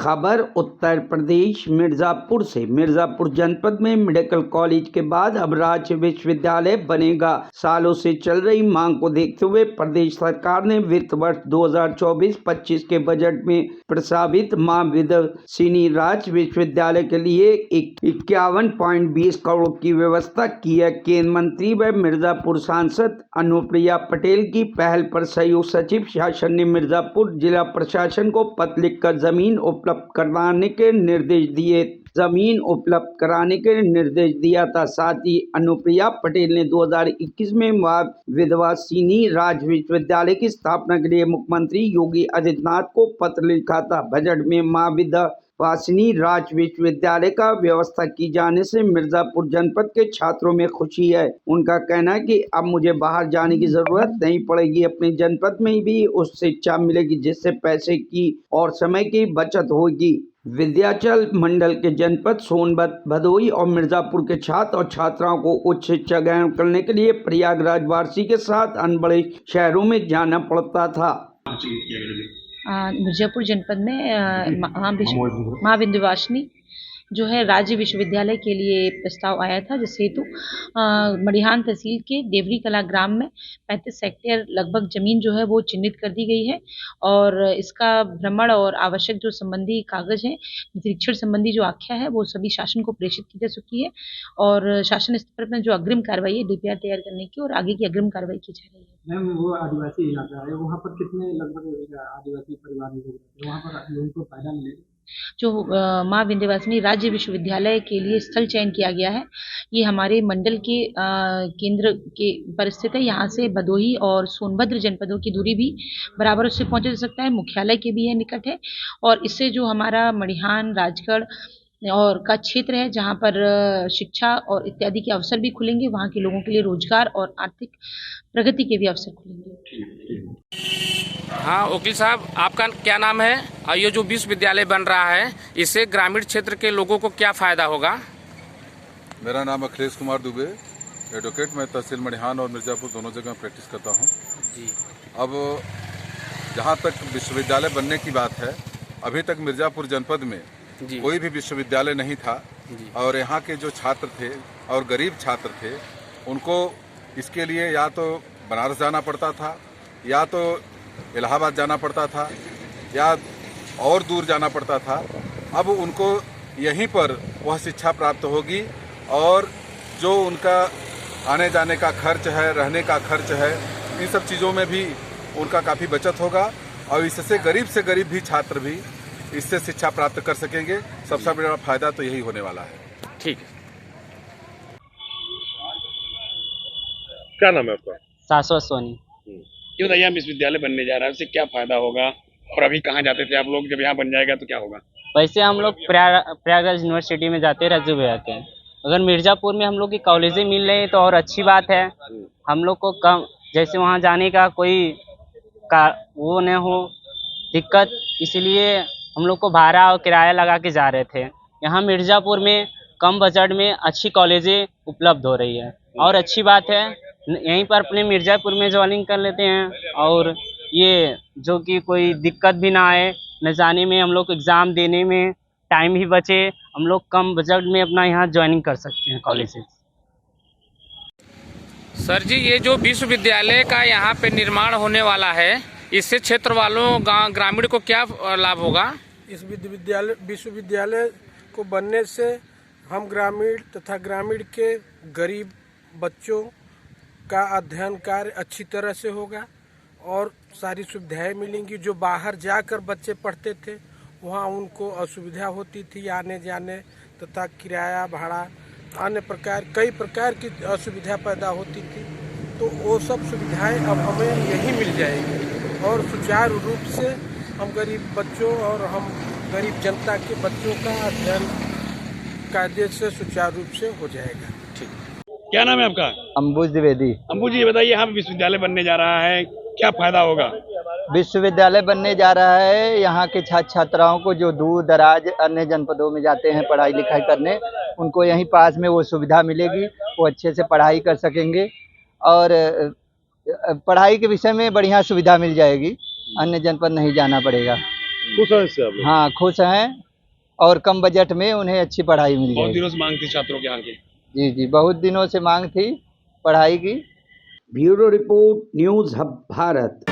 खबर उत्तर प्रदेश मिर्जापुर से। मिर्जापुर जनपद में मेडिकल कॉलेज के बाद अब राज्य विश्वविद्यालय बनेगा। सालों से चल रही मांग को देखते हुए प्रदेश सरकार ने वित्त वर्ष 2024-25 के बजट में प्रस्तावित मां विंध्यवासिनी राज्य विश्वविद्यालय के लिए 51.20 करोड़ की व्यवस्था की है। केंद्रीय मंत्री व मिर्जापुर सांसद अनुप्रिया पटेल की पहल पर संयुक्त सचिव शासन ने मिर्जापुर जिला प्रशासन को पत्र लिखकर जमीन उपलब्ध कराने के निर्देश दिया था। साथ ही अनुप्रिया पटेल ने 2021 में मां विंध्यवासिनी राज्य विश्वविद्यालय की स्थापना के लिए मुख्यमंत्री योगी आदित्यनाथ को पत्र लिखा था। बजट में मां विंध्यवासिनी राज्य विश्वविद्यालय का व्यवस्था की जाने से मिर्जापुर जनपद के छात्रों में खुशी है। उनका कहना है कि अब मुझे बाहर जाने की जरूरत नहीं पड़ेगी, अपने जनपद में भी उस शिक्षा मिलेगी जिससे पैसे की और समय की बचत होगी। विंध्याचल मंडल के जनपद सोनभद्र, भदोही और मिर्जापुर के छात्र और छात्राओं को उच्च शिक्षा ग्रहण करने के लिए प्रयागराज वाराणसी के साथ अन्य बड़े शहरों में जाना पड़ता था। मिर्जापुर जनपद में मां विंध्यवासिनी जो है राज्य विश्वविद्यालय के लिए प्रस्ताव आया था, जिस हेतु मड़िहान तहसील के देवरी कला ग्राम में 35 हेक्टेयर लगभग जमीन जो है वो चिन्हित कर दी गई है और इसका भ्रमण और आवश्यक जो संबंधी कागज हैं, निरीक्षण संबंधी जो आख्या है वो सभी शासन को प्रेषित की जा चुकी है और शासन स्तर पर जो अग्रिम कार्रवाई है DPR तैयार करने की और आगे की अग्रिम कार्रवाई की जा रही है। मैम, वो आदिवासी इलाका है, वहाँ पर कितने लगभग आदिवासी परिवार में वहाँ पर लोगों को फायदा मिलेगा? जो मां विंध्यवासिनी राज्य विश्वविद्यालय के लिए स्थल चयन किया गया है, ये हमारे मंडल के केंद्र के पर स्थित है। यहाँ से भदोही और सोनभद्र जनपदों की दूरी भी बराबर उससे पहुंचा जा सकता है, मुख्यालय के भी है निकट है और इससे जो हमारा मड़िहान, राजगढ़ और का क्षेत्र है जहाँ पर शिक्षा और इत्यादि के अवसर भी खुलेंगे, वहाँ के लोगों के लिए रोजगार और आर्थिक प्रगति के भी अवसर खुलेंगे। हाँ वकील साहब, आपका क्या नाम है और ये जो विश्वविद्यालय बन रहा है इससे ग्रामीण क्षेत्र के लोगों को क्या फायदा होगा? मेरा नाम अखिलेश कुमार दुबे, एडवोकेट। मैं तहसील मड़िहान और मिर्जापुर दोनों जगह प्रैक्टिस करता हूँ जी। अब जहाँ तक विश्वविद्यालय बनने की बात है, अभी तक मिर्जापुर जनपद में कोई भी विश्वविद्यालय नहीं था और यहाँ के जो छात्र थे और गरीब छात्र थे उनको इसके लिए या तो बनारस जाना पड़ता था या तो इलाहाबाद जाना पड़ता था या और दूर जाना पड़ता था। अब उनको यहीं पर वह शिक्षा प्राप्त होगी और जो उनका आने जाने का खर्च है, रहने का खर्च है, इन सब चीज़ों में भी उनका काफ़ी बचत होगा और इससे गरीब भी छात्र भी इससे शिक्षा प्राप्त कर सकेंगे। सबसे बड़ा फायदा तो यही होने वाला है। ठीक है। क्या नाम है आपका? शाश्वत सोनी। ये बताइए, विश्वविद्यालय बनने जा रहा है, उससे क्या फायदा होगा और अभी कहाँ जाते थे आप लोग? जब यहाँ बन जाएगा तो क्या होगा? वैसे हम लोग प्रयागराज यूनिवर्सिटी में जाते राज्य में जाते हैं। अगर मिर्जापुर में हम लोग की कॉलेजें मिल रही तो और अच्छी बात है। हम लोग को कम जैसे वहाँ जाने का कोई वो न हो दिक्कत, इसलिए हम लोग को भाड़ा और किराया लगा के जा रहे थे। यहाँ मिर्जापुर में कम बजट में अच्छी कॉलेजें उपलब्ध हो रही है और अच्छी बात है। यहीं पर अपने मिर्जापुर में ज्वाइनिंग कर लेते हैं और ये जो कि कोई दिक्कत भी ना आए, न जाने में हम लोग एग्ज़ाम देने में टाइम ही बचे, हम लोग कम बजट में अपना यहाँ ज्वाइनिंग कर सकते हैं कॉलेजेस। सर जी, ये जो विश्वविद्यालय का यहाँ पे निर्माण होने वाला है, इससे क्षेत्र वालों ग्रामीण को क्या लाभ होगा? इस विश्वविद्यालय को बनने से हम ग्रामीण तथा ग्रामीण के गरीब बच्चों का अध्ययन कार्य अच्छी तरह से होगा और सारी सुविधाएं मिलेंगी। जो बाहर जाकर बच्चे पढ़ते थे वहाँ उनको असुविधा होती थी आने जाने तथा किराया भाड़ा अन्य कई प्रकार की असुविधा पैदा होती थी, तो वो सब सुविधाएं अब हमें यहीं मिल जाएगी और सुचारू रूप से हम गरीब बच्चों और हम गरीब जनता के बच्चों का अध्ययन कायदे से सुचारू रूप से हो जाएगा। क्या नाम है आपका? अंबुज द्विवेदी। अंबू जी, बताइए, यहाँ विश्वविद्यालय बनने जा रहा है, क्या फायदा होगा? विश्वविद्यालय बनने जा रहा है, यहाँ के छात्र छात्राओं को जो दूर दराज अन्य जनपदों में जाते हैं पढ़ाई लिखाई करने, उनको यहीं पास में वो सुविधा मिलेगी, वो अच्छे से पढ़ाई कर सकेंगे और पढ़ाई के विषय में बढ़िया सुविधा मिल जाएगी, अन्य जनपद नहीं जाना पड़ेगा। खुश हैं इससे आप लोग? हाँ खुश हैं और कम बजट में उन्हें अच्छी पढ़ाई मिल बहुत जाएगी। दिनों से मांग थी छात्रों के यहाँ की। जी जी बहुत दिनों से मांग थी पढ़ाई की। Bureau report news hub Bharat.